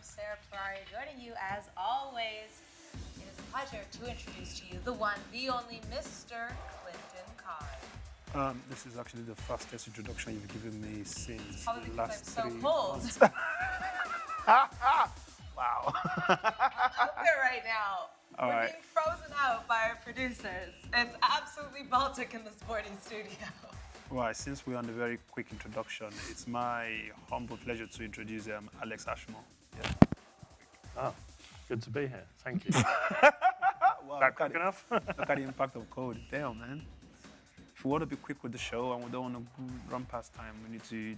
Sara Poraria, joining you as always. It is a pleasure to introduce to you the one, the only Mr. KlintonCod. This is actually the fastest introduction you've given me since Probably the because last I'm so 3 cold. months. Wow. Out there right now. All We're right. being frozen out by our producers. It's absolutely Baltic in the sporting studio. Right, since we're on a very quick introduction, it's my humble pleasure to introduce Alex Ashmore. Yeah. Oh, good to be here. Thank you. Wow, That quick enough? look at the impact of code. Damn, man. If we want to be quick with the show and we don't want to run past time, they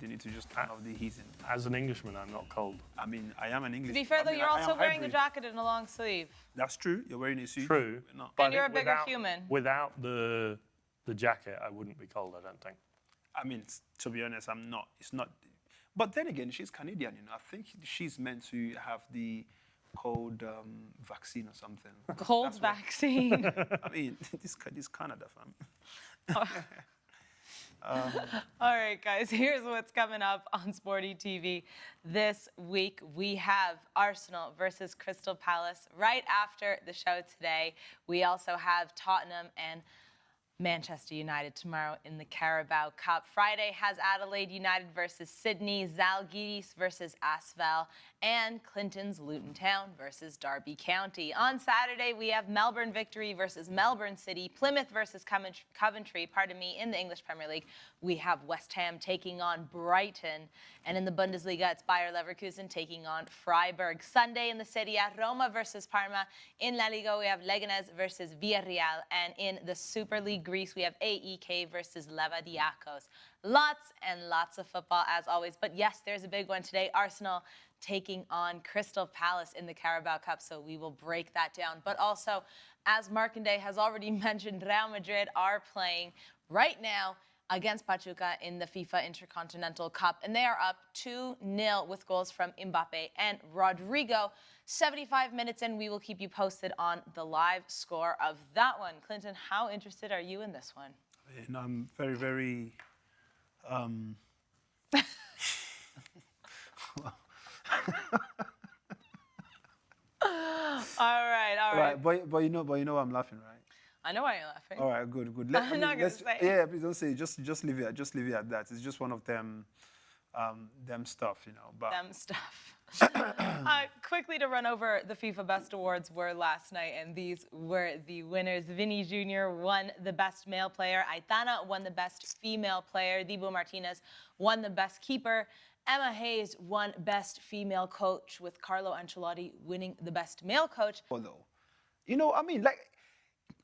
need to just turn off the heating. As an Englishman, I'm not cold. I mean, I am an English. To be fair, though, you're also wearing the hybrid. jacket in a long sleeve. That's true. You're wearing a suit. True. We're not. And you're a bigger human. Without the jacket, I wouldn't be cold, I don't think. I mean, to be honest, I'm not. It's not. But then again, she's Canadian, you know. I think she's meant to have the cold vaccine or something. Cold That's what- vaccine. I mean, this Canada, fam. All right, guys, here's what's coming up on Sporty TV. This week, we have Arsenal versus Crystal Palace right after the show today. We also have Tottenham and Manchester United tomorrow in the Carabao Cup. Friday has Adelaide United versus Sydney, Zalgiris versus Asvel, and Clinton's Luton Town versus Derby County. On Saturday, we have Melbourne Victory versus Melbourne City, Plymouth versus Coventry, in the English Premier League. We have West Ham taking on Brighton, and in the Bundesliga, it's Bayer Leverkusen taking on Freiburg. Sunday in the Serie A, Roma versus Parma. In La Liga, we have Leganés versus Villarreal, and in the Super League Greece, we have AEK versus Levadiakos. Lots and lots of football, as always. But yes, there's a big one today. Arsenal taking on Crystal Palace in the Carabao Cup, so we will break that down. But also, as Markanday has already mentioned, Real Madrid are playing right now against Pachuca in the FIFA Intercontinental Cup, and they are up 2-0 with goals from Mbappe and Rodrigo. 75 minutes in, we will keep you posted on the live score of that one. Clinton, how interested are you in this one? And I'm very, very. All right. But you know I'm laughing, right? I know why you're laughing. All right, good. I'm not gonna say. Yeah, please don't say it. Just leave it. Just leave it at that. It's just one of them stuff, you know. But Them stuff. Quickly to run over the FIFA Best Awards were last night, and these were the winners. Vinny Jr. won the Best Male Player. Aitana won the Best Female Player. Dibu Martinez won the Best Keeper. Emma Hayes won Best Female Coach, with Carlo Ancelotti winning the Best Male Coach. although, you know, I mean, like,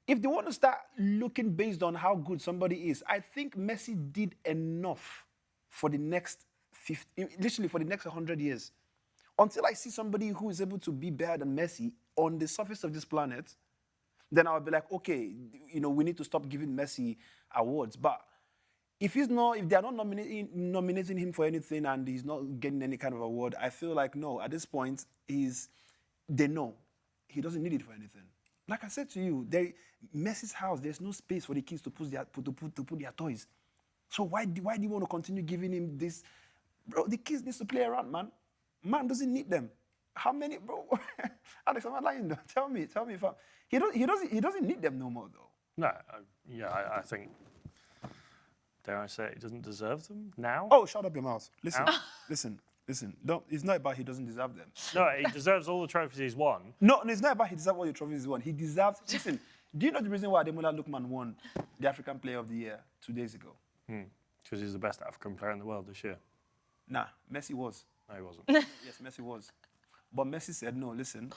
if they want to start looking based on how good somebody is, I think Messi did enough for the next 50, literally for the next 100 years. Until I see somebody who is able to be better than Messi on the surface of this planet, then I'll be like, okay, you know, we need to stop giving Messi awards. But if they are not nominating him for anything and he's not getting any kind of award, I feel like no. At this point, they know he doesn't need it for anything. Like I said to you, Messi's house, there's no space for the kids to put their toys. So why do you want to continue giving him this? Bro, the kids need to play around, man. Man doesn't need them. How many, bro? Alex, am I lying? Tell me if he doesn't need them no more, though. No, I think, dare I say, he doesn't deserve them now? Oh, shut up your mouth. Listen, Ow. listen. Don't. It's not about he doesn't deserve them. No, he deserves all the trophies he's won. No, it's not about he deserves all the trophies he won. He deserves. Listen, do you know the reason why Ademola Lookman won the African Player of the Year 2 days ago? Because he's the best African player in the world this year. Nah, Messi was. No, he wasn't. Yes, Messi was. But Messi said, no, listen,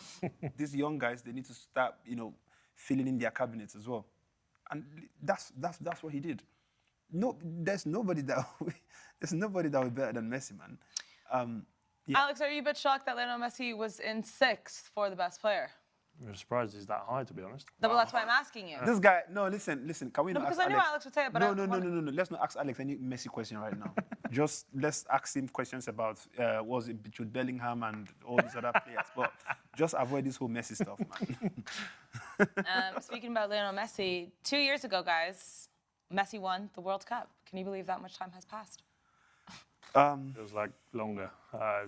these young guys, they need to start, you know, filling in their cabinets as well. And that's what he did. No, there's nobody that was better than Messi, man. Yeah. Alex, are you a bit shocked that Lionel Messi was in 6th for the Best Player? I'm surprised he's that high, to be honest. Well, that's why I'm asking you. This guy, no, listen, can we No, not because ask I knew Alex would say it, but No. Let's not ask Alex any Messi question right now. Just let's ask him questions about was it between Bellingham and all these other players. But just avoid this whole Messi stuff, man. Speaking about Lionel Messi, 2 years ago, guys, Messi won the World Cup. Can you believe that much time has passed? Feels like longer.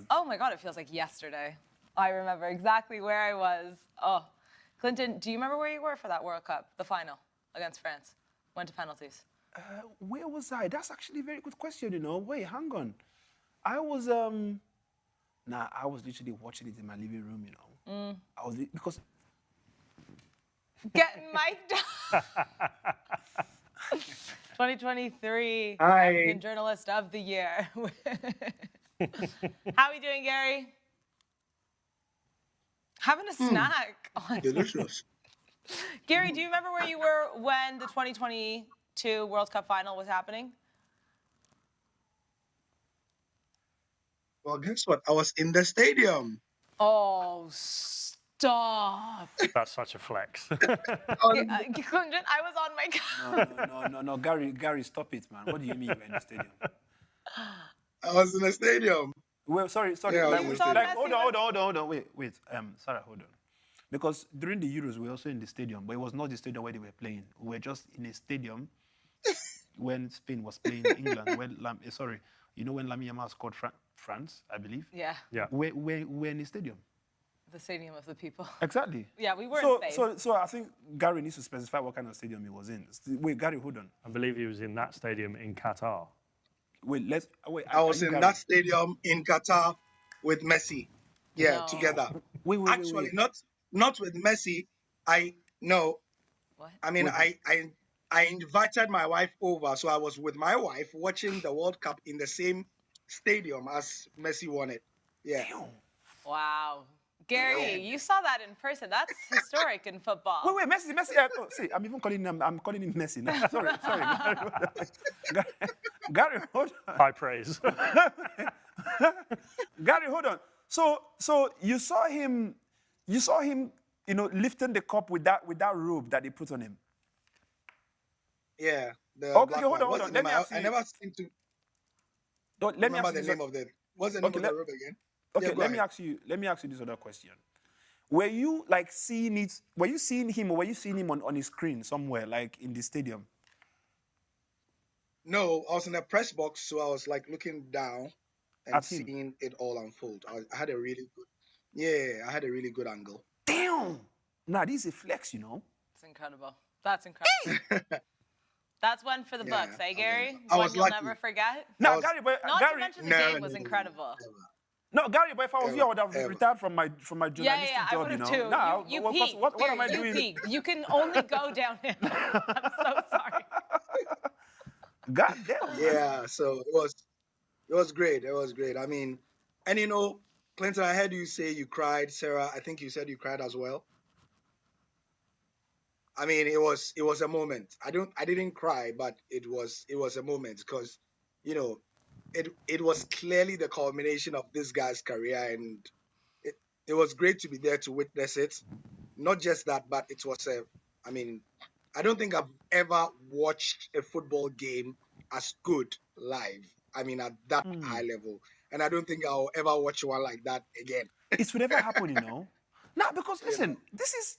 Oh my God, it feels like yesterday. I remember exactly where I was. Oh, Clinton, do you remember where you were for that World Cup, the final against France? Went to penalties. Where was I? That's actually a very good question, you know. Wait, hang on. I was I was literally watching it in my living room, you know. I was because Getting mic'd up. 2023 Hi. African Journalist of the Year. How are we doing, Gary? Having a snack. Delicious. Gary, do you remember where you were when the 2022 World Cup final was happening? Well, guess what? I was in the stadium. Oh, stop. That's such a flex. Clinton, I was on my no, Gary, stop it, man. What do you mean you were in the stadium? I was in the stadium. Well, sorry. Yeah, like, you wait, saw like, Messi hold on. Wait. Sarah, hold on. Because during the Euros, we were also in the stadium, but it was not the stadium where they were playing. We were just in a stadium when Spain was playing England. When when Lamine Yamal scored France, I believe. Yeah, Yeah. We're in the stadium. the stadium of the people. Exactly. Yeah, we were in Spain. So I think Gary needs to specify what kind of stadium he was in. Wait, Gary, hold on. I believe he was in that stadium in Qatar. Wait. I was in Gary? that stadium in Qatar with Messi. Yeah, No. together. Wait. Actually, not with Messi. What? I mean, I invited my wife over, so I was with my wife watching the World Cup in the same stadium as Messi won it. Yeah. Damn. Wow. Gary, you saw that in person. That's historic in football. Wait, Messi. See, I'm even calling him. I'm calling him Messi now. Sorry. Gary, hold on. High praise. Gary, hold on. So you saw him, lifting the cup with that robe that they put on him. Yeah. The Okay, black hold one. on. What's the Let name? me ask I you. never seem to Let me remember ask the you name of the. What's the name Okay, of the robe again? Okay, Yeah, go let me ahead. ask you this other question. Were you like seeing it? Were you seeing him, or were you seeing him on his screen somewhere, like in the stadium? No, I was in the press box, so I was like looking down and At him. seeing it all unfold. I had a really good, I had a really good angle. Damn. Nah, this is a flex, you know. It's incredible. That's incredible. That's one for the Yeah, books, eh, I mean, Gary? I One was you'll lucky. never forget. Now, was- Gary, but Not to Gary, mention the No, game no, was no, no, incredible. never. no, Gary, but if I was you, I would have Ever. retired from my journalistic I job, would you have know. too. Now, you what peaked. am I Gary, doing? You peaked. You can only go downhill. I'm so sorry. God damn. Man. Yeah, so it was great. It was great. I mean, and Clinton, I heard you say you cried. Sarah, I think you said you cried as well. I mean, it was a moment. I didn't cry, but it was a moment because, it was clearly the culmination of this guy's career, and it was great to be there to witness it. Not just that, but it was I mean, I don't think I've ever watched a football game as good live. I mean, at that high level, and I don't think I'll ever watch one like that again. It would never happen, you know. Now, because You listen, know. this is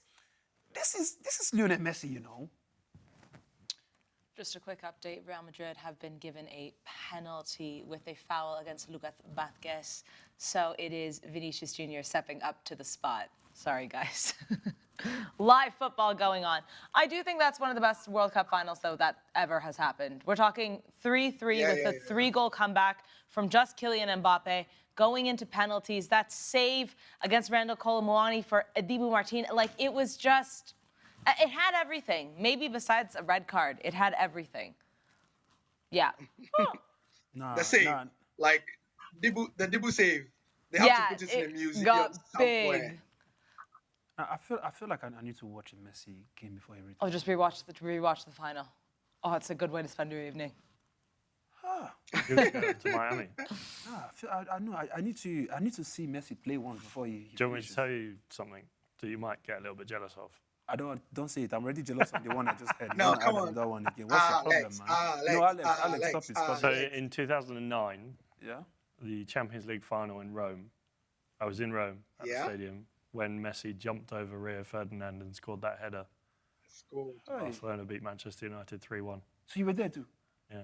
Lionel Messi, you know. Just a quick update. Real Madrid have been given a penalty with a foul against Lucas Vázquez. So it is Vinicius Jr. stepping up to the spot. Sorry, guys. Live football going on. I do think that's one of the best World Cup finals, though, that ever has happened. We're talking 3-3 with a 3-goal comeback from just Kylian Mbappe, going into penalties. That save against Randall Colomwani for Adibu Martin. Like, it was just... It had everything. Maybe besides a red card, it had everything. Yeah. Nah, The save, nah. like the Dibu save, they have to put it in a museum got somewhere. big. I feel like I need to watch a Messi game before everything. Oh, just rewatch the final. Oh, it's a good way to spend your evening. You would go to Miami. I know. I need to see Messi play once before he Do you want me to finishes. tell you something that you might get a little bit jealous of? I don't say it. I'm already jealous of the one I just had. No, Don't come add on. that one again. What's your problem, Alex, man? Alex, No, Alex, Alex, stop it. Alex. So in 2009, Yeah. the Champions League final in Rome, I was in Rome at the stadium when Messi jumped over Rio Ferdinand and scored that header. Cool. Barcelona beat Manchester United 3-1. So you were there too? Yeah.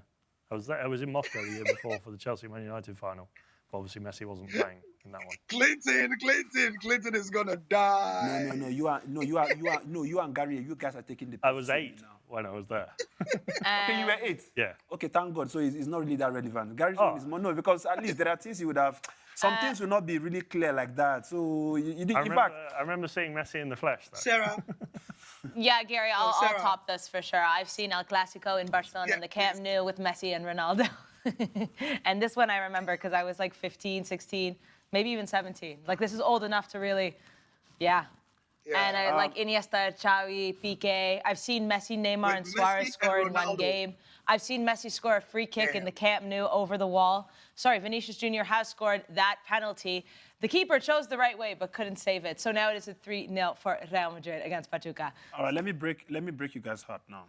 I was there. I was in Moscow the year before for the Chelsea Man United final. But obviously Messi wasn't playing. in that one. Clinton is gonna die. No, you and Gary, you guys are taking the piss I was from 8 me now. when I was there. Okay, you were 8? Yeah. Okay, thank God. So it's not really that relevant. Gary's Oh. one is more, no, because at least there are things you would have, some things will not be really clear like that. So you did, in fact. I remember seeing Messi in the flesh, though. Sarah, Yeah, Gary, I'll Sarah. top this for sure. I've seen El Clasico in Barcelona Yeah, in the Camp Nou with Messi and Ronaldo. And this one I remember because I was like 15, 16, maybe even 17. Like, this is old enough to really, yeah. And I like Iniesta, Xavi, Piqué. I've seen Messi, Neymar, and Messi Suarez and score in one Ronaldo. game. I've seen Messi score a free kick in the Camp Nou over the wall. Sorry, Vinicius Jr. has scored that penalty. The keeper chose the right way but couldn't save it. So now it is a 3-0 for Real Madrid against Pachuca. All right, let me break you guys' heart now.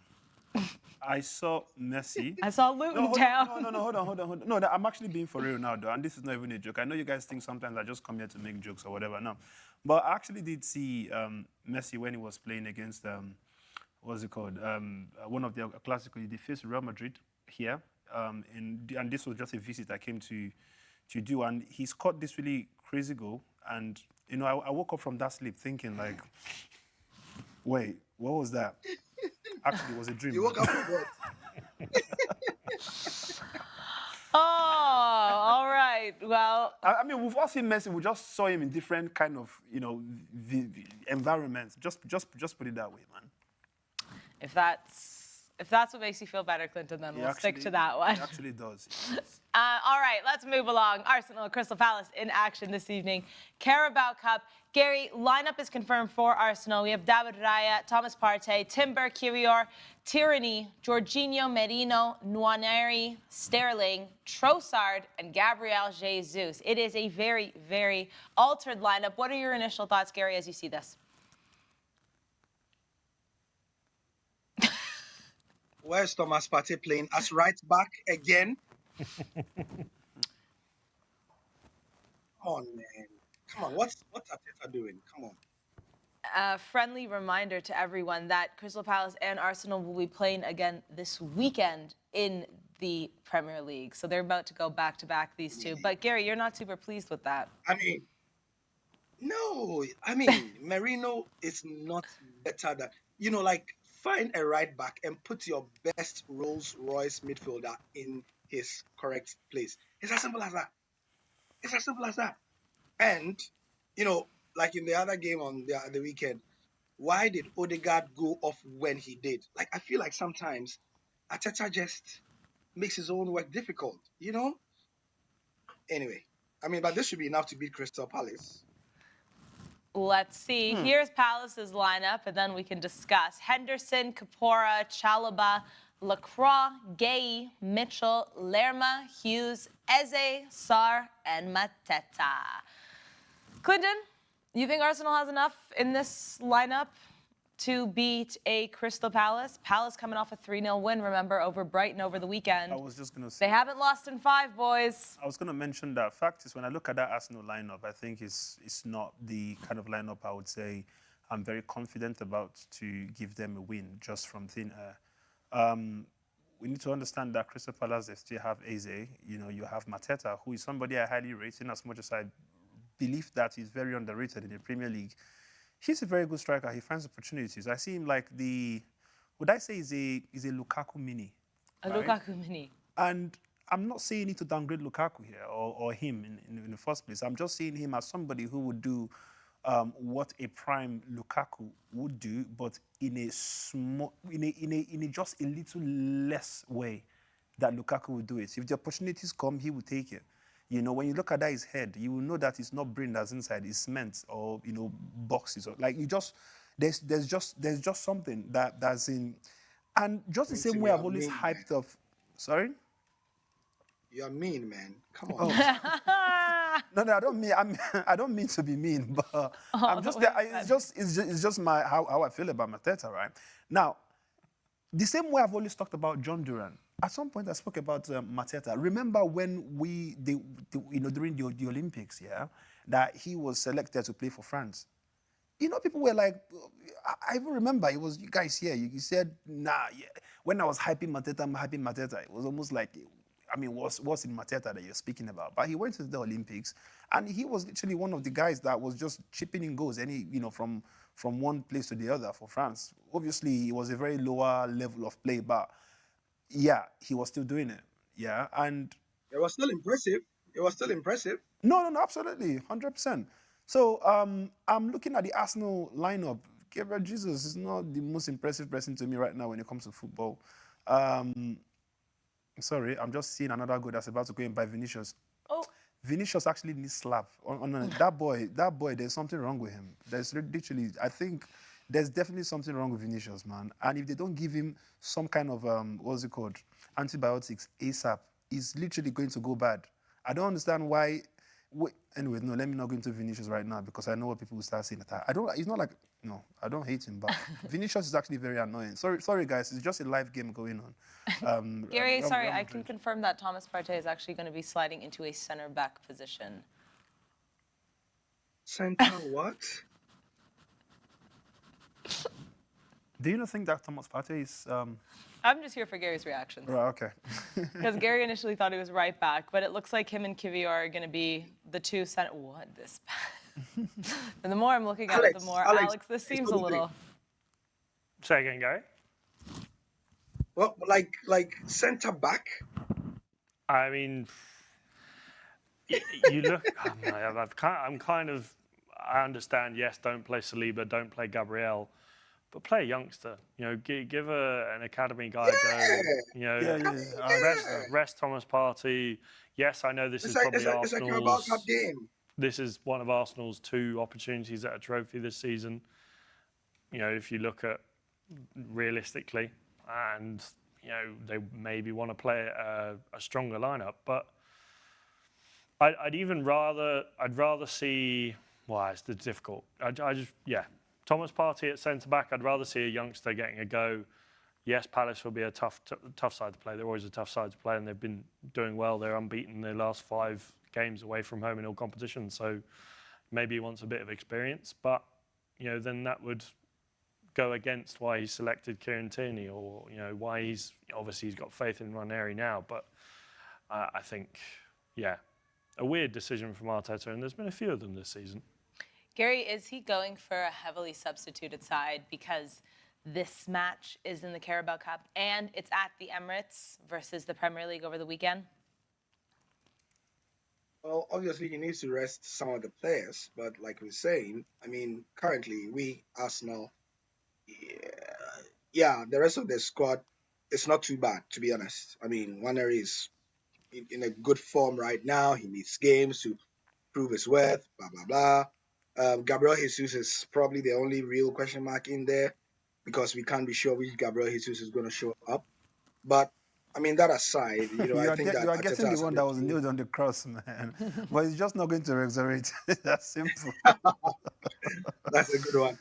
I saw Messi. I saw Luton Town. No, hold on. No, I'm actually being for real now, though, and this is not even a joke. I know you guys think sometimes I just come here to make jokes or whatever. No, but I actually did see Messi when he was playing against what's it called? One of the Clasico. He faced Real Madrid here, and this was just a visit I came to do, and he scored this really crazy goal. And you know, I woke up from that sleep thinking like, wait, what was that? Actually, it was a dream. you woke up from what? Oh, all right. Well, I mean, we've all seen Messi. We just saw him in different kind of, the environments. Just put it that way, man. if that's what makes you feel better, Clinton, then we'll stick to that one. It actually does. All right, let's move along. Arsenal, Crystal Palace in action this evening. Carabao Cup. Gary, lineup is confirmed for Arsenal. We have David Raya, Thomas Partey, Timber, Kirior, Tierney, Jorginho, Merino, Nwaneri, Sterling, Trossard, and Gabriel Jesus. It is a very, very altered lineup. What are your initial thoughts, Gary, as you see this? Where's Thomas Partey playing as right back again? Come on, man. Come on, what's Arteta doing? Come on. A friendly reminder to everyone that Crystal Palace and Arsenal will be playing again this weekend in the Premier League. So they're about to go back-to-back, these two. But, Gary, you're not super pleased with that. I mean, no. Merino is not better than, like, find a right back and put your best Rolls-Royce midfielder in his correct place. It's as simple as that. And, like in the other game on the weekend, why did Odegaard go off when he did? Like, I feel like sometimes Arteta just makes his own work difficult, Anyway, but this should be enough to beat Crystal Palace. Let's see. Here's Palace's lineup, and then we can discuss. Henderson, Kapora, Chalobah, Lacroix, Gay, Mitchell, Lerma, Hughes, Eze, Sarr, and Mateta. Clinton, you think Arsenal has enough in this lineup to beat a Crystal Palace? Palace coming off a 3-0 win, remember, over Brighton over the weekend. I was just going to say. They haven't lost in 5, boys. I was going to mention that. Fact is, when I look at that Arsenal lineup, I think it's not the kind of lineup I would say I'm very confident about to give them a win just from thin air. We need to understand that Crystal Palace, they still have Eze. You have Mateta, who is somebody I highly rate, in as much as I believe that he's very underrated in the Premier League. He's a very good striker. He finds opportunities. I see him like would I say he's a Lukaku mini? A right? Lukaku mini. And I'm not saying it to downgrade Lukaku here or him in the first place. I'm just seeing him as somebody who would do what a prime Lukaku would do, but in a just a little less way that Lukaku would do it. If the opportunities come, he will take it. When you look at that, his head, you will know that it's not brain that's inside, it's cement or, boxes. Or, like, there's just something that's in. And just the same way I've always hyped up. Sorry? You're mean, man. Come on. No, I don't mean to be mean, but I'm just there. It's just my how I feel about Mateta, right? Now, the same way I've always talked about John Duran. At some point, I spoke about Mateta. Remember when during the Olympics, that he was selected to play for France. People were like, I even remember it was you guys here. You said, nah, yeah. When I was hyping Mateta, It was almost like I mean, what's in Mateta that you're speaking about? But he went to the Olympics, and he was literally one of the guys that was just chipping in goals, from one place to the other for France. Obviously, it was a very lower level of play, but yeah, he was still doing it. Yeah, and It was still impressive. It was still impressive. no, absolutely, 100%. So I'm looking at the Arsenal lineup. Gabriel Jesus is not the most impressive person to me right now when it comes to football. Sorry, I'm just seeing another goal that's about to go in by Vinicius. Oh. Vinicius actually needs slap. That boy, there's something wrong with him. There's literally, I think there's definitely something wrong with Vinicius, man. And if they don't give him some kind of, what's it called, antibiotics ASAP, he's literally going to go bad. I don't understand why. Anyway, no, let me not go into Vinicius right now because I know what people will start saying. It's not like, no, I don't hate him, but Vinicius is actually very annoying. Sorry, guys, it's just a live game going on. Gary, sorry, I can confirm that Thomas Partey is actually going to be sliding into a center-back position. Center what? Do you not think that Thomas Partey is... I'm just here for Gary's reactions. Right, okay. Because Gary initially thought he was right back, but it looks like him and Kivior are going to be the two center... What? This... And the more I'm looking at it, the more... Alex, this seems a little... Say again, Gary? Well, like center back. I mean, you look... I'm kind of... I understand, yes, don't play Saliba, don't play Gabriel, but play a youngster. Give an academy guy a go. Rest Thomas Partey. Yes, I know this is probably Arsenal's... It's a Carabao Cup game. This is one of Arsenal's 2 opportunities at a trophy this season. If you look at realistically, and they maybe want to play a stronger lineup, but I'd rather see. Well, it's difficult. Thomas Partey at centre back. I'd rather see a youngster getting a go. Yes, Palace will be a tough side to play. They're always a tough side to play, and they've been doing well. They're unbeaten their last 5 games away from home in all competitions. So maybe he wants a bit of experience, but then that would go against why he selected Kieran Tierney, or why he's got faith in Ranieri now. But I think, a weird decision from Arteta, and there's been a few of them this season. Gary, is he going for a heavily substituted side because this match is in the Carabao Cup and it's at the Emirates versus the Premier League over the weekend? Well, obviously he needs to rest some of the players, but like we're saying, I mean, currently we, Arsenal, the rest of the squad, it's not too bad, to be honest. I mean, Ranieri is in a good form right now. He needs games to prove his worth, blah, blah, blah. Gabriel Jesus is probably the only real question mark in there because we can't be sure which Gabriel Jesus is going to show up. But I mean, that aside, I think that you are getting the one that was nailed on the cross, man. But he's just not going to resurrect. That's simple. That's a good one.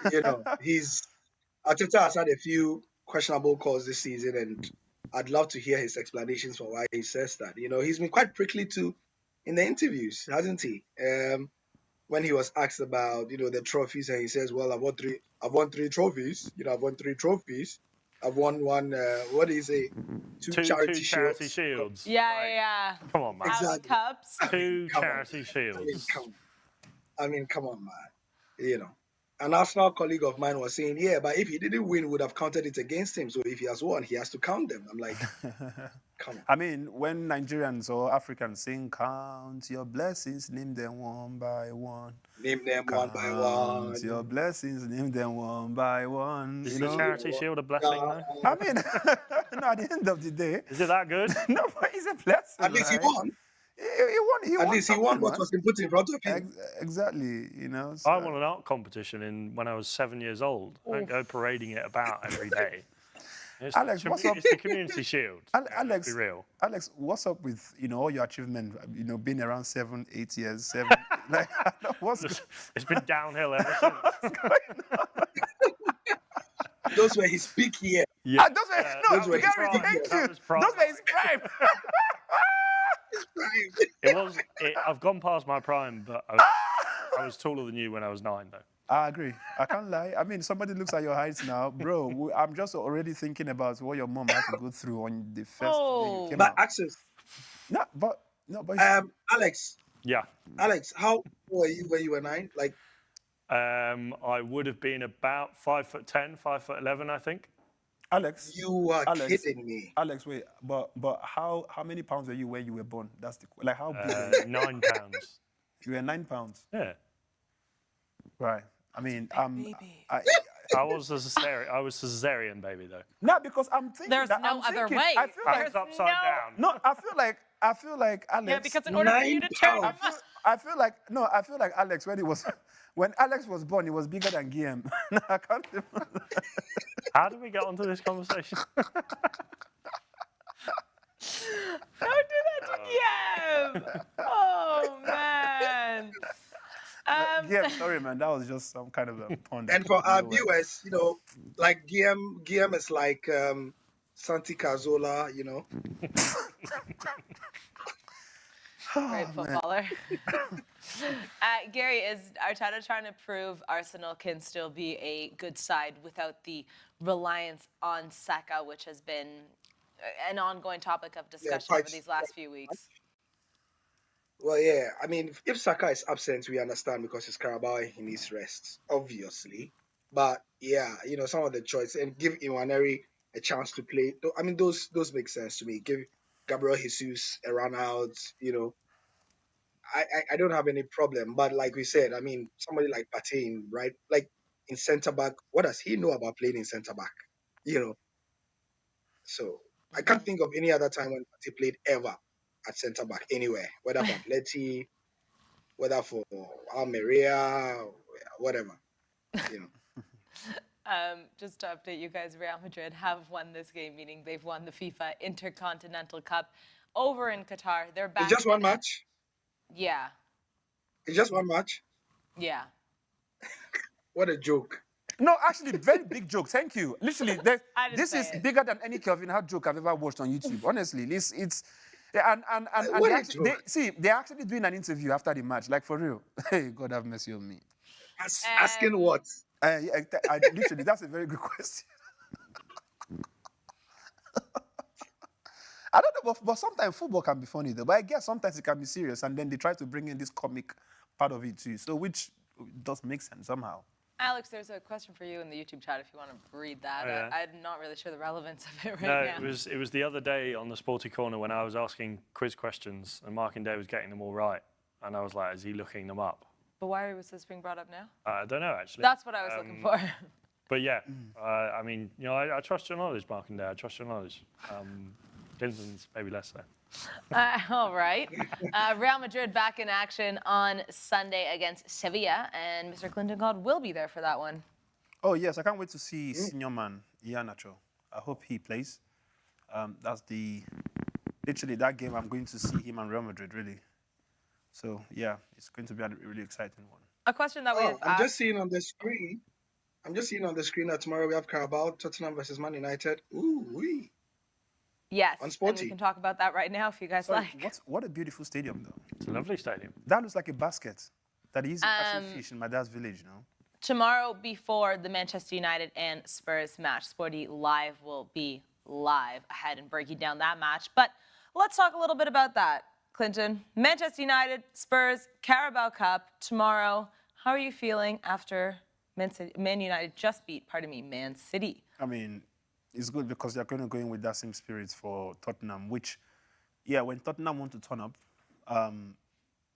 Arteta has had a few questionable calls this season, and I'd love to hear his explanations for why he says that. He's been quite prickly too in the interviews, hasn't he? When he was asked about, the trophies, and he says, "Well, I've won three trophies. I've won 3 trophies. I've won one. What do you say? Two charity shields. Yeah. Come on, man. Exactly. Cups. 2 charity shields. I mean, come on, man. An Arsenal colleague of mine was saying, but if he didn't win, we would have counted it against him. So if he has won, he has to count them. I'm like, come on. I mean, when Nigerians or Africans sing, count your blessings, name them one by one. Name them one by one. Count your blessings, name them one by one. Is the charity shield a blessing, though? I mean, no, at the end of the day. Is it that good? No, but it's a blessing. At least he won. He won. At least he won what was put in front of him. Exactly, So. I won an art competition when I was 7 years old. I don't go parading it about every day. Alex, what's up? It's the community shield. Alex, be real. Alex, what's up with all your achievement? Being around 7, 8 years, It's been downhill ever since. What's going on? Those were his peak years. Yeah. Those were his prime. Thank you. Those were his prime. I've gone past my prime, but I was taller than you when I was 9, though. I agree. I can't lie. I mean, somebody looks at your heights now, bro. I'm just already thinking about what your mom had to go through on the first day you came But out. Access, but it's, Alex, Yeah. how old were you when you were 9? Like, I would have been about 5'10", 5'11", I think. Alex. you are Alex, kidding me. Alex, wait, but how many pounds were you when you were born? That's the like how big were you? 9 pounds. You were 9 pounds, Yeah. right? I mean, baby. I was a cesarean baby though. not because I'm thinking There's that no I'm other thinking, way. I feel like Hands upside down. no, I feel like Alex. Yeah, because in order for you 9 to turn pounds. him I feel like Alex when Alex was born, he was bigger than Guillaume. No, I can't. How did we get onto this conversation? Don't do that to Guillaume. Oh, man. Guillaume, sorry, man, that was just some kind of a pun. that And for came our out of nowhere. viewers, like Guillaume is like Santi Cazorla, Great footballer. Gary, is Arteta trying to prove Arsenal can still be a good side without the reliance on Saka, which has been an ongoing topic of discussion over quite- these last few weeks? Well, yeah. I mean, if Saka is absent, we understand because it's Carabao and he needs rest, obviously. But yeah, some of the choice and give Iwaneri a chance to play. I mean, those make sense to me. Give Gabriel Jesus a run out. I don't have any problem. But like we said, I mean, somebody like Patin, right? Like in centre back, what does he know about playing in centre back? So I can't think of any other time when Patin played ever at centre back anywhere, whether for Atleti, whether for Almeria, whatever. Just to update you guys, Real Madrid have won this game, meaning they've won the FIFA Intercontinental Cup over in Qatar. They're back. It's just one in match. Yeah, It's just one match. yeah. What a joke. No, actually, very big joke. Thank you. Literally, I didn't this say is it. bigger than any Kelvin Hart joke I've ever watched on YouTube. Honestly, it's yeah, and What they a actually, joke. they're actually doing an interview after the match, like for real. Hey, God have mercy on me. Asking what? Literally, that's a very good question. I don't know, but sometimes football can be funny though. But I guess sometimes it can be serious, and then they try to bring in this comic part of it too. So which does make sense somehow. Alex, there's a question for you in the YouTube chat if you want to read that. Oh, yeah. I'm not really sure the relevance of it right No, now. it was the other day on the Sporty Corner when I was asking quiz questions and Markindale was getting them all right. And I was like, is he looking them up? But why was this being brought up now? I don't know, actually. That's what I was looking for. But yeah, I mean, I trust your knowledge, Markindale. I trust your knowledge. Clinton's maybe less so. All right. Real Madrid back in action on Sunday against Sevilla, and Mr. KlintonCod will be there for that one. Oh yes, I can't wait to see senior man Iheanacho. I hope he plays. That's literally that game. I'm going to see him and Real Madrid really. So yeah, it's going to be a really exciting one. A question that we've I'm asked. just seeing on the screen. That tomorrow we have Carabao, Tottenham versus Man United. Ooh wee. Yes, on and Sporty. we can talk about that right now if you guys Sorry, like. what a beautiful stadium though. It's a lovely stadium. That looks like a basket that is catching fish in my dad's village, Tomorrow before the Manchester United and Spurs match, Sporty Live will be live ahead and breaking down that match. But let's talk a little bit about that, Clinton. Manchester United, Spurs, Carabao Cup tomorrow. How are you feeling after Man United just beat, Man City? I mean, it's good because they're going to go in with that same spirit for Tottenham, which, yeah, when Tottenham want to turn up,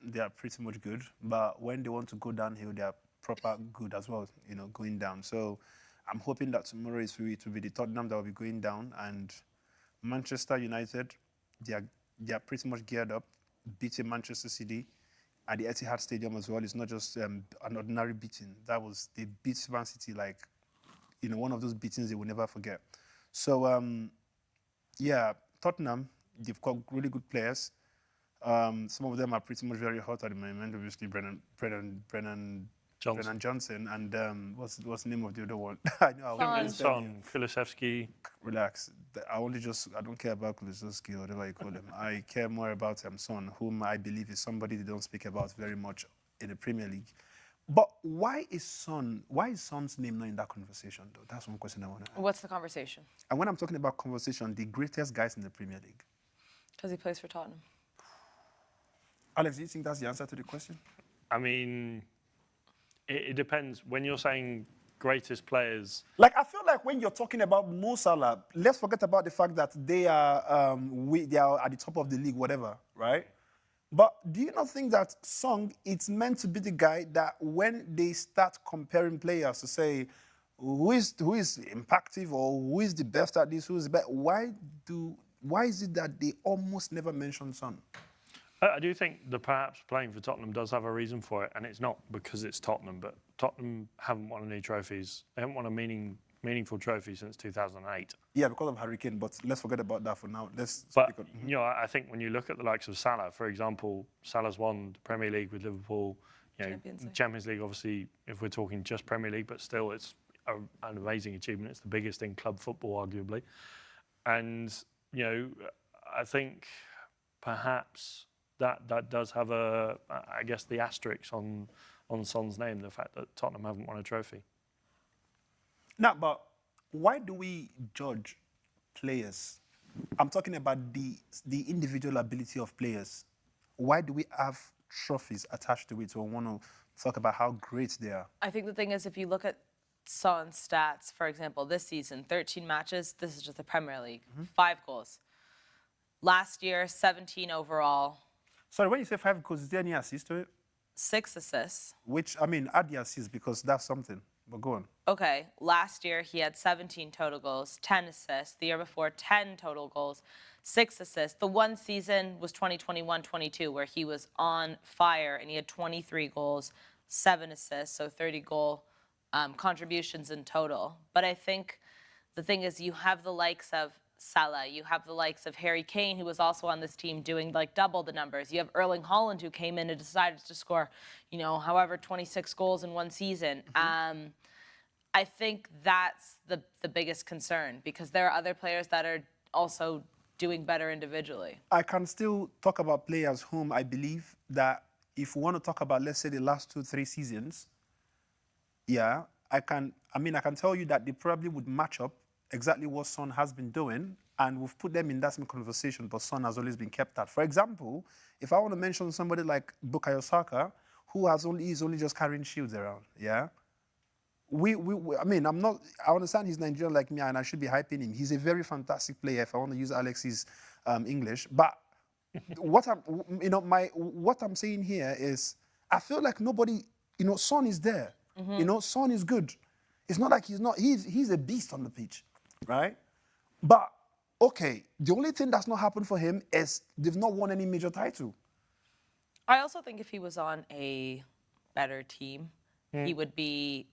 they are pretty much good. But when they want to go downhill, they are proper good as well, going down. So I'm hoping that tomorrow it will be the Tottenham that will be going down. And Manchester United, they are pretty much geared up, beating Manchester City at the Etihad Stadium as well. It's not just an ordinary beating. They beat Man City like, one of those beatings they will never forget. So, yeah, Tottenham, they've got really good players. Some of them are pretty much very hot at the moment. Obviously, Brennan Johnson, and what's the name of the other one? I know. Son, Kulusevski. Relax. I don't care about Kulusevski or whatever you call him. I care more about Son, whom I believe is somebody they don't speak about very much in the Premier League. But why is Son's name not in that conversation, though? That's one question I want to ask. What's the conversation? And when I'm talking about conversation, the greatest guys in the Premier League. Because he plays for Tottenham. Alex, do you think that's the answer to the question? I mean, it depends. When you're saying greatest players, Like, I feel like when you're talking about Mo Salah, let's forget about the fact that they are they are at the top of the league, whatever, right? But do you not think that Song, it's meant to be the guy that when they start comparing players to say who is impactful or who is the best at this, who is the best, why is it that they almost never mention Son? I do think that perhaps playing for Tottenham does have a reason for it, and it's not because it's Tottenham, but Tottenham haven't won any trophies. They haven't won a meaningful trophy since 2008. Yeah, because of Hurricane, but let's forget about that for now. Let's But speak on, you know, I think when you look at the likes of Salah, for example, Salah's won the Premier League with Liverpool. You know, Champions League, obviously, if we're talking just Premier League, but still, it's an amazing achievement. It's the biggest in club football, arguably. And you know, I think perhaps that does have I guess, the asterisk on Son's name, the fact that Tottenham haven't won a trophy. Now, but why do we judge players? I'm talking about the individual ability of players. Why do we have trophies attached to it? So I want to talk about how great they are. I think the thing is, if you look at Son's stats, for example, this season, 13 matches, this is just the Premier League, 5 goals. Last year, 17 overall. Sorry, when you say 5 goals, is there any assist to it? 6 assists. Which, I mean, add the assist because that's something. But go on. Okay, last year he had 17 total goals, 10 assists. The year before, 10 total goals, 6 assists. The one season was 2021-22 where he was on fire and he had 23 goals, 7 assists, so 30 goal contributions in total. But I think the thing is, you have the likes of Salah, you have the likes of Harry Kane, who was also on this team doing like double the numbers. You have Erling Haaland, who came in and decided to score, you know, however, 26 goals in one season. I think that's the biggest concern, because there are other players that are also doing better individually. I can still talk about players whom I believe that if we want to talk about, let's say, the last 2-3 seasons, yeah, I can tell you that they probably would match up exactly what Son has been doing, and we've put them in that same conversation, but Son has always been kept out. For example, if I want to mention somebody like Bukayo Saka, who is only just carrying shields around, yeah? I understand he's Nigerian like me, and I should be hyping him. He's a very fantastic player, if I want to use Alex's English. But what I'm saying here is, I feel like nobody, Son is there. Son is good. It's not like he's not. He's a beast on the pitch, right? But okay, the only thing that's not happened for him is they've not won any major title. I also think if he was on a better team, he would be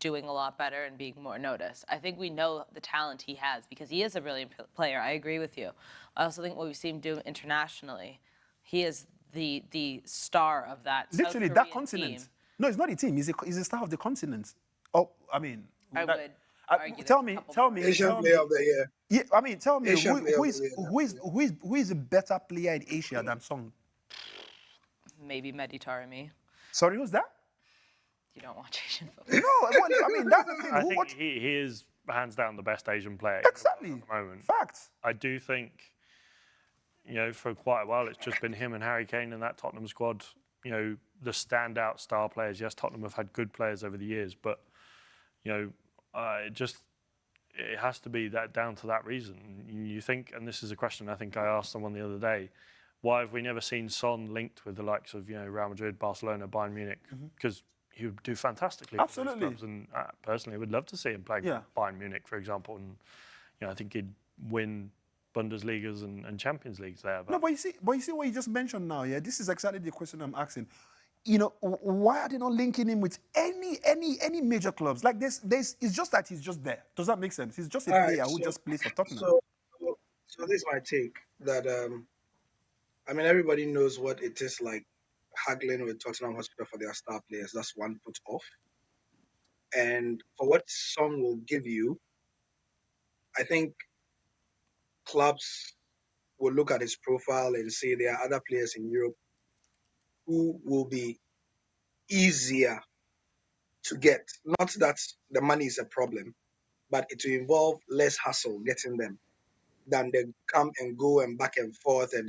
doing a lot better and being more noticed. I think we know the talent he has because he is a brilliant player. I agree with you. I also think what we've seen him do internationally, he is the star of that Literally, South that Korean continent. team. No, it's not a team. He's a star of the continent. Oh, I mean, I would argue tell there's a me, couple tell more. me, Asian tell me. player of the year. Yeah, I mean, tell me Asian player who of the year. is a better player in Asia than Song? Maybe Mehdi Taremi. Sorry, who's that? You don't watch Asian football. No, I mean that's the thing. I think he is hands down the best Asian player Exactly. at the moment. Facts. I do think, for quite a while, it's just been him and Harry Kane in that Tottenham squad, the standout star players. Yes, Tottenham have had good players over the years, but, it has to be that down to that reason. You think, and this is a question I think I asked someone the other day, why have we never seen Son linked with the likes of, Real Madrid, Barcelona, Bayern Munich? Because he would do fantastically for those clubs, and personally would love to see him playing for Bayern Munich, for example, and I think he'd win Bundesligas and Champions Leagues there. But No, but you see what you just mentioned now, yeah? This is exactly the question I'm asking. Why are they not linking him with any major clubs? Like this, it's just that he's just there. Does that make sense? He's just a player who just plays for Tottenham. So this is my take that everybody knows what it is like haggling with Tottenham Hospital for their star players. That's one put off. And for what Son will give you, I think clubs will look at his profile and say there are other players in Europe who will be easier to get. Not that the money is a problem, but it will involve less hassle getting them than they come and go and back and forth and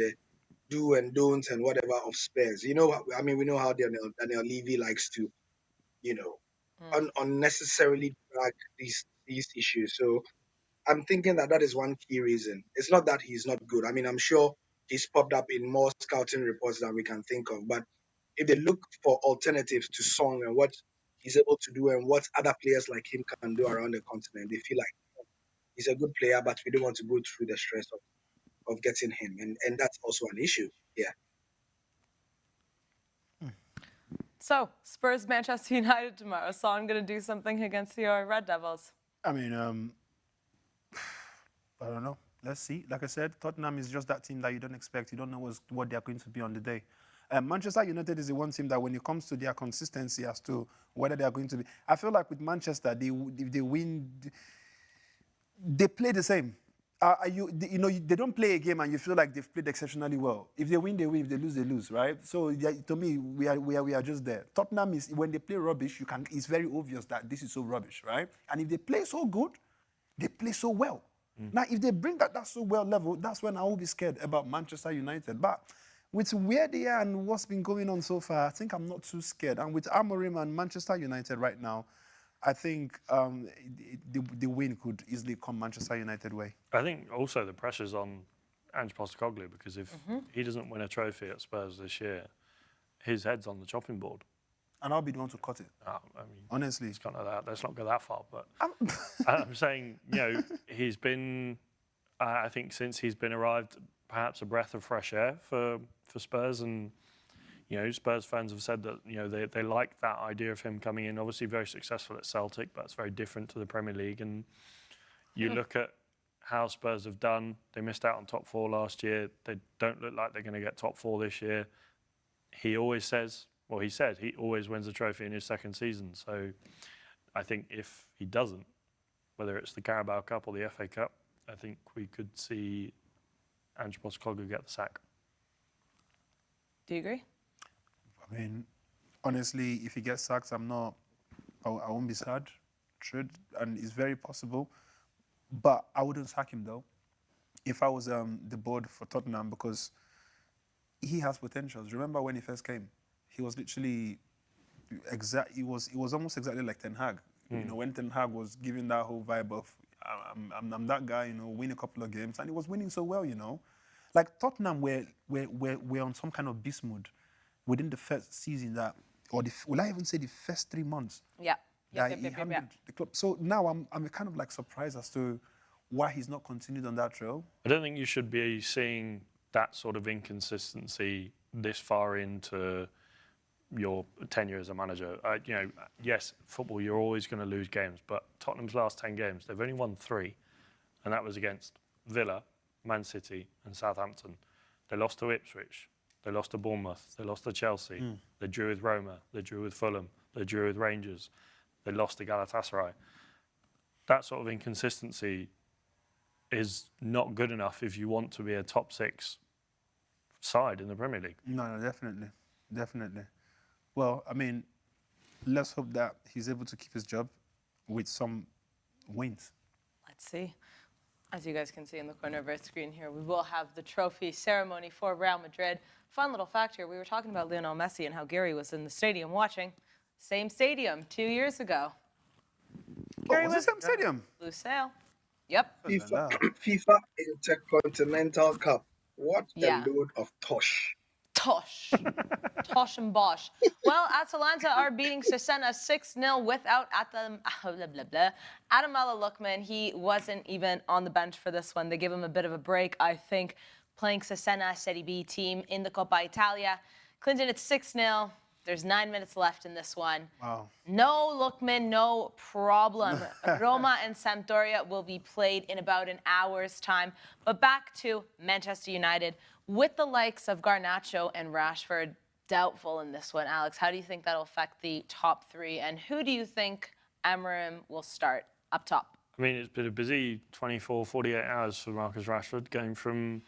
do and don'ts and whatever of Spurs. You know, I mean, we know how Daniel Levy likes to, you know, unnecessarily drag these issues. So I'm thinking that is one key reason. It's not that he's not good. I mean, I'm sure he's popped up in more scouting reports than we can think of. But if they look for alternatives to Song and what he's able to do and what other players like him can do around the continent, they feel like he's a good player, but we don't want to go through the stress of getting him. And that's also an issue. Yeah. So, Spurs, Manchester United tomorrow. Son going to do something against your Red Devils? I mean, I don't know. Let's see. Like I said, Tottenham is just that team that you don't expect. You don't know what they're going to be on the day. Manchester United is the one team that when it comes to their consistency as to whether they are going to be... I feel like with Manchester, if they win, they play the same. They don't play a game and you feel like they've played exceptionally well. If they win, they win. If they lose, they lose, right? So to me, we are just there. Tottenham is, when they play rubbish, it's very obvious that this is so rubbish, right? And if they play so good, they play so well. Now, if they bring that so well level, that's when I will be scared about Manchester United. But with where they are and what's been going on so far, I think I'm not too scared. And with Amorim and Manchester United right now, I think the win could easily come Manchester United way. I think also the pressure's on Ange Postecoglou, because if he doesn't win a trophy at Spurs this year, his head's on the chopping board. And I'll be the one to cut it. I mean, honestly, it's kind of that. Let's not go that far. But I'm saying, he's been, I think, since he's been arrived, perhaps a breath of fresh air for Spurs. And Spurs fans have said that they like that idea of him coming in. Obviously, very successful at Celtic, but it's very different to the Premier League. And you look at how Spurs have done. They missed out on top 4 last year. They don't look like they're going to get top 4 this year. He always says. Well, he said he always wins a trophy in his second season. So I think if he doesn't, whether it's the Carabao Cup or the FA Cup, I think we could see Ange Postecoglou get the sack. Do you agree? I mean, honestly, if he gets sacked, I won't be sad. And it's very possible. But I wouldn't sack him, though, if I was the board for Tottenham, because he has potentials. Remember when he first came? He was literally He was almost exactly like Ten Hag. When Ten Hag was giving that whole vibe of I'm that guy, win a couple of games, and he was winning so well, Like Tottenham were on some kind of beast mode within the first season will I even say the first 3 months? Yeah. He handled the club. So now I'm kind of like surprised as to why he's not continued on that trail. I don't think you should be seeing that sort of inconsistency this far into your tenure as a manager. Yes, football, you're always going to lose games, but Tottenham's last 10 games, they've only won 3, and that was against Villa, Man City and Southampton. They lost to Ipswich, they lost to Bournemouth, they lost to Chelsea, they drew with Roma, they drew with Fulham, they drew with Rangers, they lost to Galatasaray. That sort of inconsistency is not good enough if you want to be a top 6 side in the Premier League. No, definitely. Well, I mean, let's hope that he's able to keep his job with some wins. Let's see. As you guys can see in the corner of our screen here, we will have the trophy ceremony for Real Madrid. Fun little fact here, we were talking about Lionel Messi and how Gary was in the stadium watching. Same stadium 2 years ago. Was the same stadium? Lusail. Yep. FIFA Intercontinental Cup. What a load of tosh. Tosh and bosh. Well, Atalanta are beating Cesena 6-0 without Ademola Lookman. He wasn't even on the bench for this one. They give him a bit of a break, I think, playing Cesena Serie B team in the Coppa Italia. Clinton, it's 6-0. There's 9 minutes left in this one. Wow. No Lookman, no problem. Roma and Sampdoria will be played in about an hour's time. But back to Manchester United. With the likes of Garnacho and Rashford doubtful in this one, Alex, how do you think that'll affect the top 3? And who do you think Amorim will start up top? I mean, it's been a busy 24, 48 hours for Marcus Rashford, going from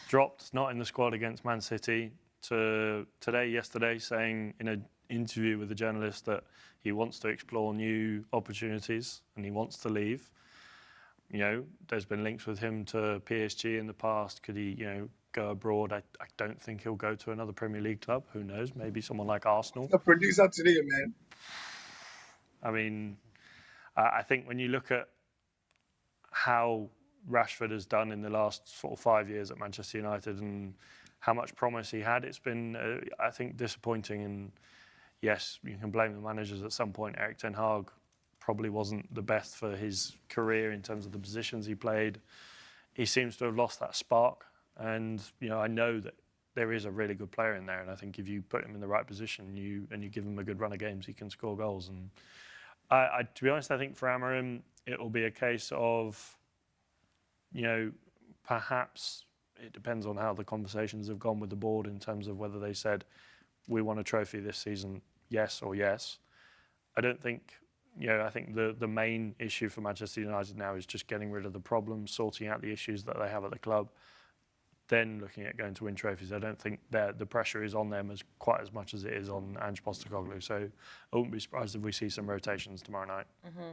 dropped, not in the squad against Man City, to yesterday, saying in an interview with a journalist that he wants to explore new opportunities and he wants to leave. There's been links with him to PSG in the past. Could he, go abroad. I don't think he'll go to another Premier League club. Who knows? Maybe someone like Arsenal. The producer today, man. I mean, I think when you look at how Rashford has done in the last sort of 5 years at Manchester United and how much promise he had, it's been, I think, disappointing. And yes, you can blame the managers at some point. Erik ten Hag probably wasn't the best for his career in terms of the positions he played. He seems to have lost that spark. And, you know, I know that there is a really good player in there. And I think if you put him in the right position and you give him a good run of games, he can score goals. And to be honest, I think for Amorim, it will be a case of, you know, perhaps it depends on how the conversations have gone with the board in terms of whether they said, we want a trophy this season, yes or yes. I don't think, you know, I think the main issue for Manchester United now is just getting rid of the problems, sorting out the issues that they have at the club, then looking at going to win trophies. I don't think that the pressure is on them quite as much as it is on Ange Postecoglou. So I wouldn't be surprised if we see some rotations tomorrow night. Mm-hmm.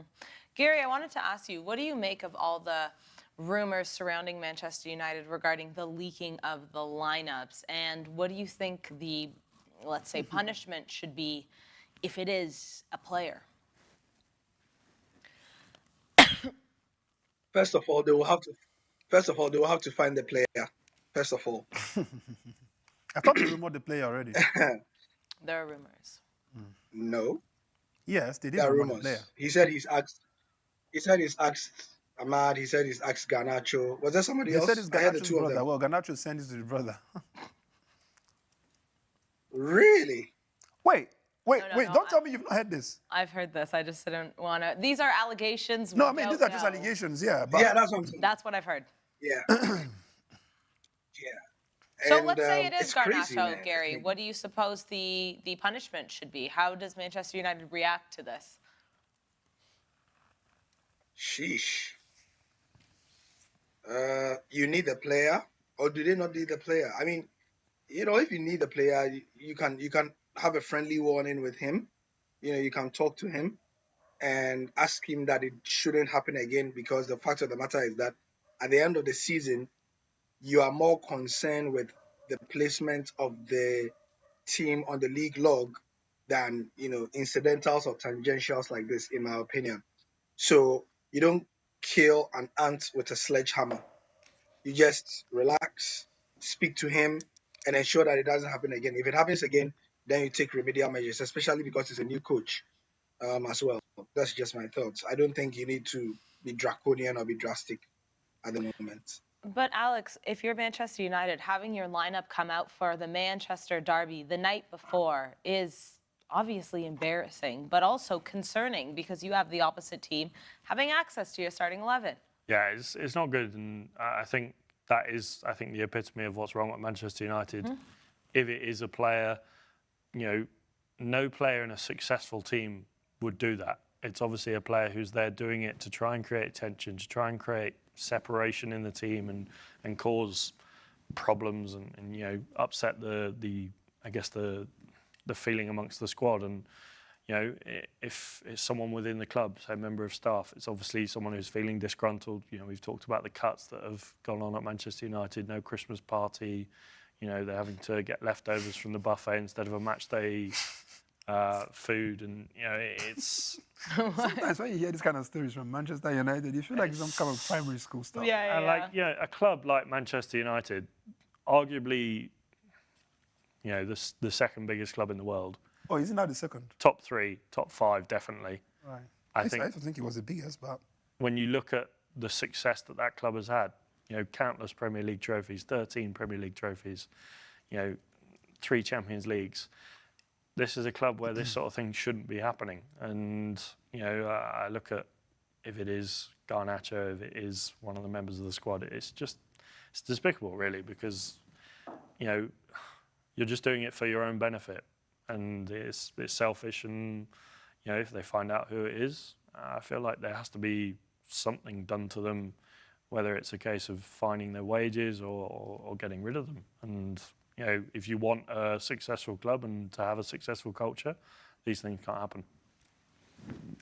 Gary, I wanted to ask you, what do you make of all the rumors surrounding Manchester United regarding the leaking of the lineups? And what do you think the, let's say, punishment should be if it is a player? First of all, they will have to find the player. First of all. I thought they rumored the player already. There are rumors. No. Yes, they did There are rumor the rumors. player. He said he's asked Ahmad. He said he's asked Garnacho. Was there somebody They else? said it's I heard the Garnacho's two of brother. them. Well, Garnacho sent it to the brother. Really? Wait. No, Don't tell me you've not heard this. I've heard this. I just didn't want to. These are allegations. No, We I mean, don't these are just know. allegations, yeah. But Yeah, that's what I'm saying. That's what I've heard. Yeah. Yeah. So And, let's say it is it's crazy, Garnacho, man. Gary. What do you suppose the punishment should be? How does Manchester United react to this? Sheesh. You need a player, or do they not need a player? I mean, you know, if you need a player, you can have a friendly warning with him. You know, you can talk to him and ask him that it shouldn't happen again, because the fact of the matter is that at the end of the season, you are more concerned with the placement of the team on the league log than, you know, incidentals or tangentials like this, in my opinion. So you don't kill an ant with a sledgehammer. You just relax, speak to him, and ensure that it doesn't happen again. If it happens again, then you take remedial measures, especially because it's a new coach as well. That's just my thoughts. I don't think you need to be draconian or be drastic at the moment. But Alex, if you're Manchester United, having your lineup come out for the Manchester derby the night before is obviously embarrassing, but also concerning because you have the opposite team having access to your starting 11. Yeah, it's not good, and I think that is, the epitome of what's wrong with Manchester United. Mm-hmm. If it is a player, you know, no player in a successful team would do that. It's obviously a player who's there doing it to try and create tension, to try and create separation in the team and cause problems and you know, upset the feeling amongst the squad. And you know, if it's someone within the club, say a member of staff, it's obviously someone who's feeling disgruntled. You know, we've talked about the cuts that have gone on at Manchester United, no Christmas party, you know, they're having to get leftovers from the buffet instead of a match day food, and you know, it's... Sometimes when you hear these kind of stories from Manchester United, you feel like some kind of primary school stuff. And like, yeah, a club like Manchester United, arguably, you know, the second biggest club in the world. Oh, isn't that the second? Top 3, top 5, definitely. Right. I used to think it was the biggest, but... When you look at the success that club has had, you know, countless Premier League trophies, 13 Premier League trophies, you know, 3 Champions Leagues. This is a club where this sort of thing shouldn't be happening. And, you know, I look at if it is Garnacho, if it is one of the members of the squad, it's despicable, really, because, you know, you're just doing it for your own benefit. And it's selfish, and, you know, if they find out who it is, I feel like there has to be something done to them, whether it's a case of finding their wages or getting rid of them. And, you know, if you want a successful club and to have a successful culture, these things can't happen.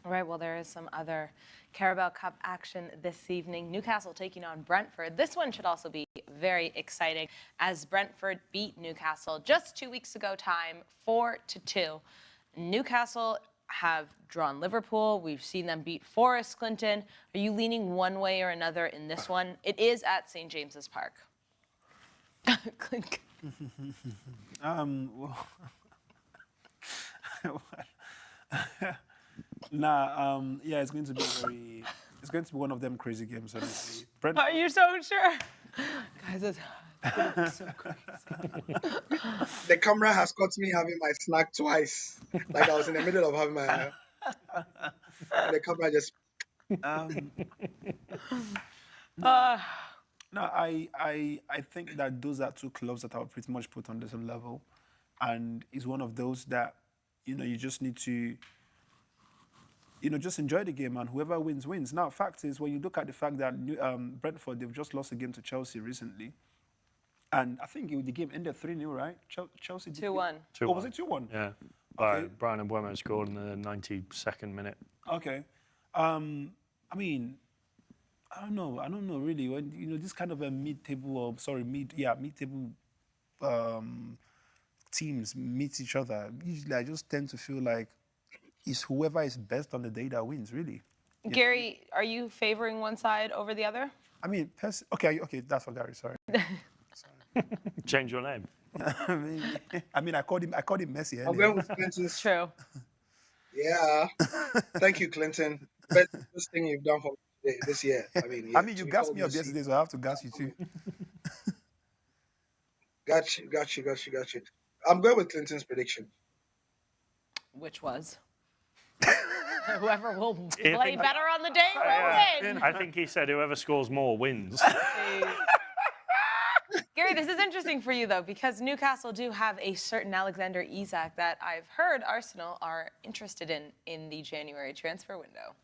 All right, well, there is some other Carabao Cup action this evening. Newcastle taking on Brentford. This one should also be very exciting as Brentford beat Newcastle just 2 weeks ago time, 4-2. Newcastle have drawn Liverpool. We've seen them beat Forest, Clinton. Are you leaning one way or another in this one? It is at St. James's Park. Clink. Well, yeah, it's going to be it's going to be one of them crazy games, honestly. Are you so sure? Guys, it's so crazy. The camera has caught me having my snack twice. Like I was in the middle of having my. And the camera just. No, I think that those are two clubs that are pretty much put on the same level, and it's one of those that you just need to just enjoy the game, and whoever wins wins. Now, fact is, when you look at the fact that Brentford, they've just lost a game to Chelsea recently, and I think the game ended 3-0, right? Chelsea 2-1. Oh, was it 2-1? Yeah. Okay. Brian and Mbeumo scored in the 92nd minute. Okay. I mean, I don't know really. When this kind of a mid-table teams meet each other, usually I just tend to feel like it's whoever is best on the day that wins, really. Gary, are you favoring one side over the other? I mean, okay, that's for Gary. Sorry. Change your name. I mean, I called him Messi. I'm going with Clinton's. True. Yeah. Thank you, Clinton. Best thing you've done for me this year. I mean, yeah, you gassed me up yesterday, so I have to gas you too. Got you. I'm going with Clinton's prediction. Which was? Whoever will play better on the day will win. I think he said whoever scores more wins. Gary, this is interesting for you, though, because Newcastle do have a certain Alexander Isak that I've heard Arsenal are interested in the January transfer window.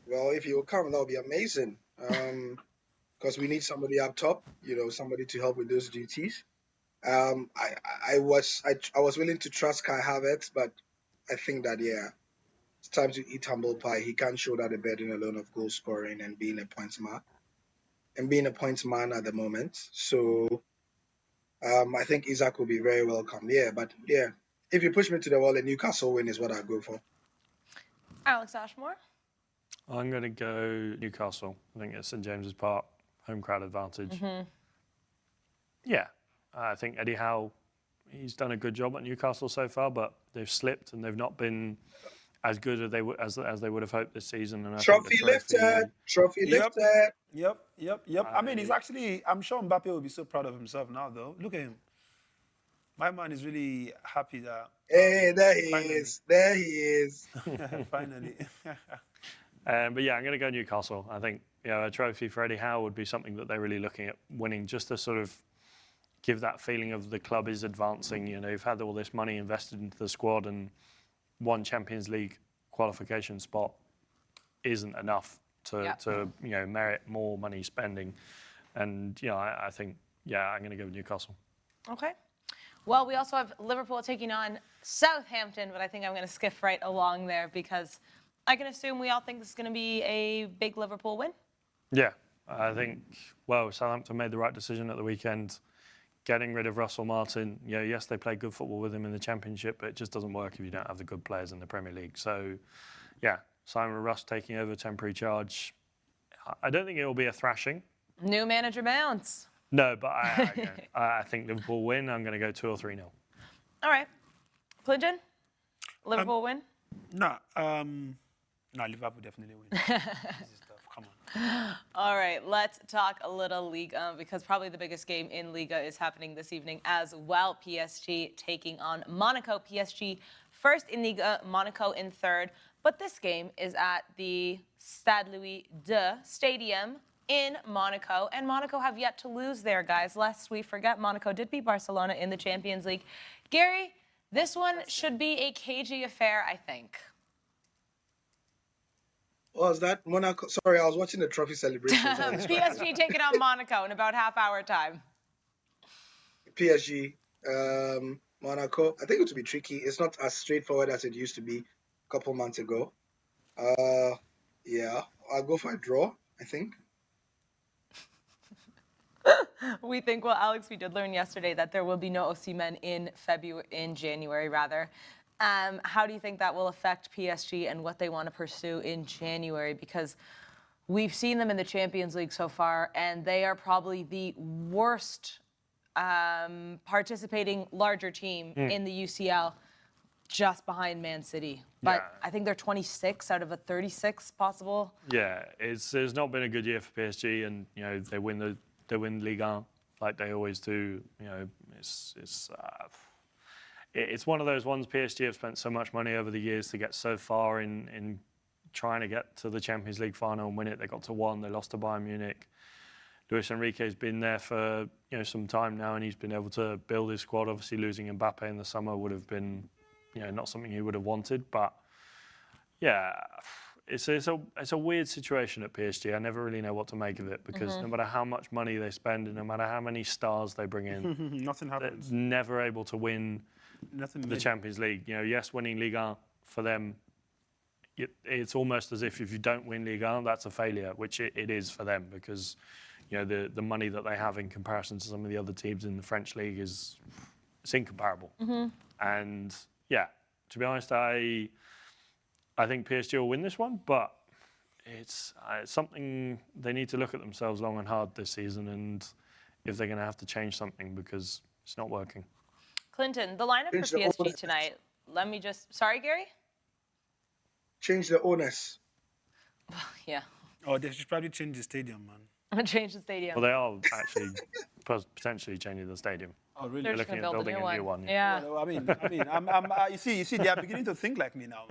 Well, if he will come, that would be amazing. Because we need somebody up top, somebody to help with those duties. I was willing to trust Kai Havertz, but I think that it's time to eat humble pie. He can't show that the burden alone of goal scoring and being a points man. At the moment. So I think Isak will be very welcome. If you push me to the wall, a Newcastle win is what I go for. Alex Ashmore? I'm going to go Newcastle. I think it's St James's Park, home crowd advantage. Mm-hmm. Yeah, I think Eddie Howe, he's done a good job at Newcastle so far, but they've slipped and they've not been as good as they would have hoped this season. And Trophy lifted. Yep. I mean, I'm sure Mbappe will be so proud of himself now, though. Look at him. My man is really happy that. Hey, there he is. Finally. But yeah, I'm going to go Newcastle. I think a trophy for Eddie Howe would be something that they're really looking at winning, just to sort of give that feeling of the club is advancing. You've had all this money invested into the squad, and one Champions League qualification spot isn't enough to merit more money spending. And I think I'm going to go with Newcastle. Okay. Well, we also have Liverpool taking on Southampton, but I think I'm going to skip right along there because I can assume we all think this is going to be a big Liverpool win. Yeah, I think, Southampton made the right decision at the weekend, getting rid of Russell Martin. Yes, they play good football with him in the Championship, but it just doesn't work if you don't have the good players in the Premier League. So, Simon Russ taking over temporary charge. I don't think it will be a thrashing. New manager bounce. No, but I think Liverpool win. I'm going to go 2 or 3-0. All right. Clinton? Liverpool win? No, Liverpool definitely win. Easy stuff. Come on. All right, let's talk a little Liga because probably the biggest game in Liga is happening this evening as well. PSG taking on Monaco. PSG first in Liga, Monaco in third. But this game is at the Stade Louis II Stadium in Monaco. And Monaco have yet to lose there, guys. Lest we forget, Monaco did beat Barcelona in the Champions League. Gary, this one should be a cagey affair, I think. Was that Monaco? Sorry, I was watching the trophy celebration. PSG taking on Monaco in about half-hour time. PSG, Monaco. I think it will be tricky. It's not as straightforward as it used to be a couple months ago. I'll go for a draw, I think. We think, well, Alex, we did learn yesterday that there will be no Osimhen in January, rather. How do you think that will affect PSG and what they want to pursue in January? Because we've seen them in the Champions League so far, and they are probably the worst participating larger team in the UCL, just behind Man City. But Yeah. I think they're 26 out of a 36 possible. Yeah, it's not been a good year for PSG, and they win Ligue 1 like they always do. It's one of those ones. PSG have spent so much money over the years to get so far in trying to get to the Champions League final and win it. They got to 1, they lost to Bayern Munich. Luis Enrique's been there for some time now, and he's been able to build his squad. Obviously, losing Mbappe in the summer would have been not something he would have wanted, but yeah, it's a weird situation at PSG. I never really know what to make of it, because no matter how much money they spend and no matter how many stars they bring in, Nothing happens. they're never able to win the Champions League. Yes, winning Ligue 1 for them, it's almost as if you don't win Ligue 1, that's a failure, which it is for them, because the money that they have in comparison to some of the other teams in the French league it's incomparable. And yeah, to be honest, I think PSG will win this one, but it's something they need to look at themselves long and hard this season, and if they're going to have to change something, because it's not working. Clinton, the lineup for PSG tonight. Let me just. Sorry, Gary? Change the owners. Yeah. Oh, they should probably change the stadium, man. I'm going to change the stadium. Well, they are actually potentially changing the stadium. Oh, really? They're They're just going looking to at build building a new one. Yeah. Well, I mean, you see, they are beginning to think like me now.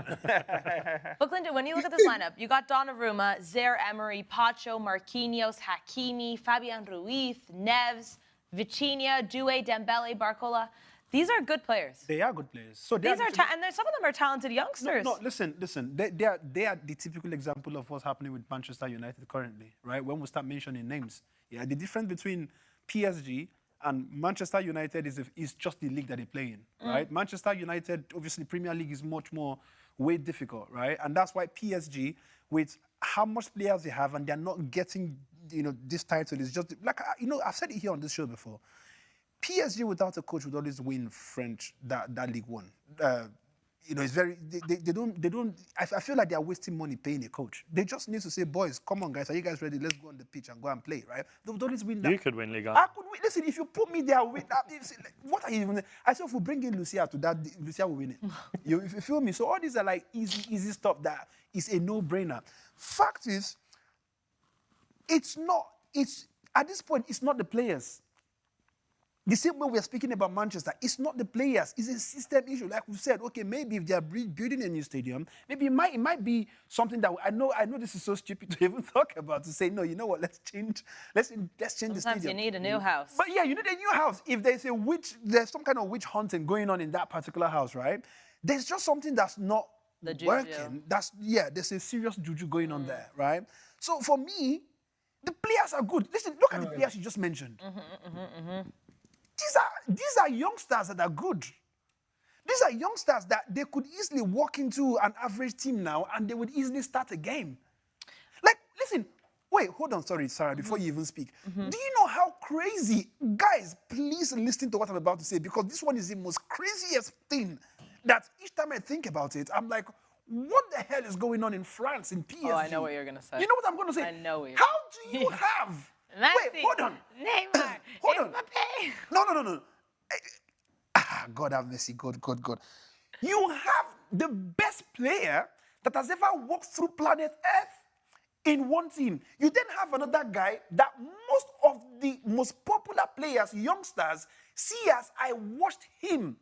But Clinton, when you look at this lineup, you got Donnarumma, Zaire Emery, Pacho, Marquinhos, Hakimi, Fabian Ruiz, Neves, Vitinha, Doué, Dembele, Barcola. These are good players. They are good players. So These are and some of them are talented youngsters. No, listen. They are the typical example of what's happening with Manchester United currently, right? When we start mentioning names, yeah, the difference between PSG and Manchester United is just the league that they play in, right? Manchester United, obviously, Premier League is much more way difficult, right? And that's why PSG, with how much players they have, and they're not getting, this title is just like I've said it here on this show before. PSG without a coach would always win French that League One. It's very they don't. I feel like they are wasting money paying a coach. They just need to say, boys, come on, guys, are you guys ready? Let's go on the pitch and go and play, right? They would always win that. You could win Ligue 1. I could win. Listen, if you put me there, what are you even? I said, if we bring in Lucia to that, Lucia will win it. You feel me? So all these are like easy stuff that is a no-brainer. Fact is, it's at this point, it's not the players. The same way we're speaking about Manchester, it's not the players, it's a system issue. Like we said, okay, maybe if they're building a new stadium, maybe it might be something that I know this is so stupid to even talk about, to say, no, you know what, let's change the stadium. Sometimes you need a new house. But yeah, you need a new house. If there's some kind of witch hunting going on in that particular house, right? There's just something that's not working. There's a serious juju going on there, right? So for me, the players are good. Listen, look at the players you just mentioned. These are youngsters that are good. These are youngsters that they could easily walk into an average team now and they would easily start a game. Like, listen, wait, hold on, sorry, Sarah, before you even speak. Do you know how crazy, guys, please listen to what I'm about to say, because this one is the most craziest thing that each time I think about it, I'm like, what the hell is going on in France, in PSG? Oh, I know what you're going to say. You know what I'm going to say? I know what you're How do you have... Messi, wait, hold on. Neymar, hold on. Mbappe. No. God have mercy, God. You have the best player that has ever walked through planet Earth in one team. You then have another guy that most of the most popular players, youngsters, see as I watched him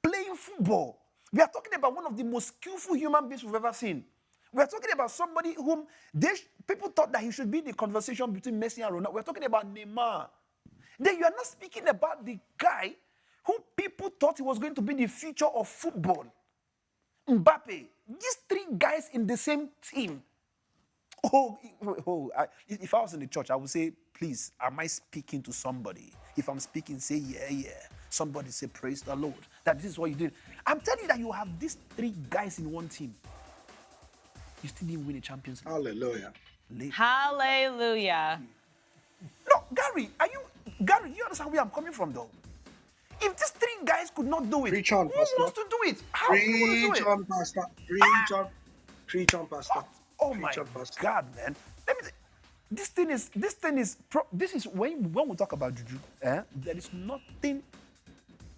playing football. We are talking about one of the most skillful human beings we've ever seen. We are talking about somebody whom people thought that he should be in the conversation between Messi and Ronaldo. We're talking about Neymar. Then you are not speaking about the guy who people thought he was going to be the future of football. Mbappe. These three guys in the same team. If I was in the church, I would say, please, am I speaking to somebody? If I'm speaking, say, yeah. Somebody say, praise the Lord. That this is what you did. I'm telling you that you have these three guys in one team. You still didn't win a Champions League. Hallelujah. Hallelujah. No, Gary, you understand where I'm coming from, though? If these 3 guys could not do it, Preach on, who Pastor. wants to do it? How are you going to do Preach it? on, Pastor. Preach on, Pastor. Oh my Preach on, Pastor. God, man! Let me. This is when we talk about juju. There is nothing.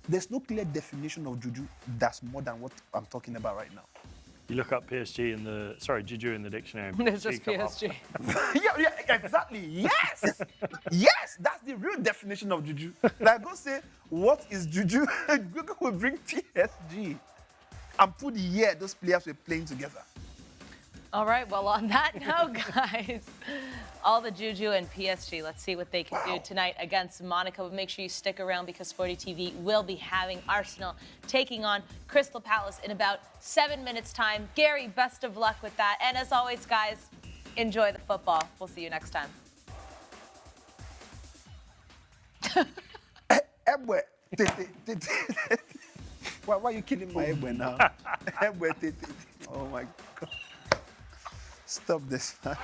There's no clear definition of juju that's more than what I'm talking about right now. You look up PSG in the juju in the dictionary. There's just come up. PSG. yeah, exactly. Yes, yes, that's the real definition of juju. Like, go say, what is juju? Google will bring PSG and put the year those players were playing together. All right, well, on that note, guys, all the juju and PSG, let's see what they can do tonight against Monaco. But make sure you stick around because Sporty TV will be having Arsenal taking on Crystal Palace in about 7 minutes' time. Gary, best of luck with that. And as always, guys, enjoy the football. We'll see you next time. Ebwe, why are you killing my Ebwe now? Ebwe, oh my God. Stop this, man.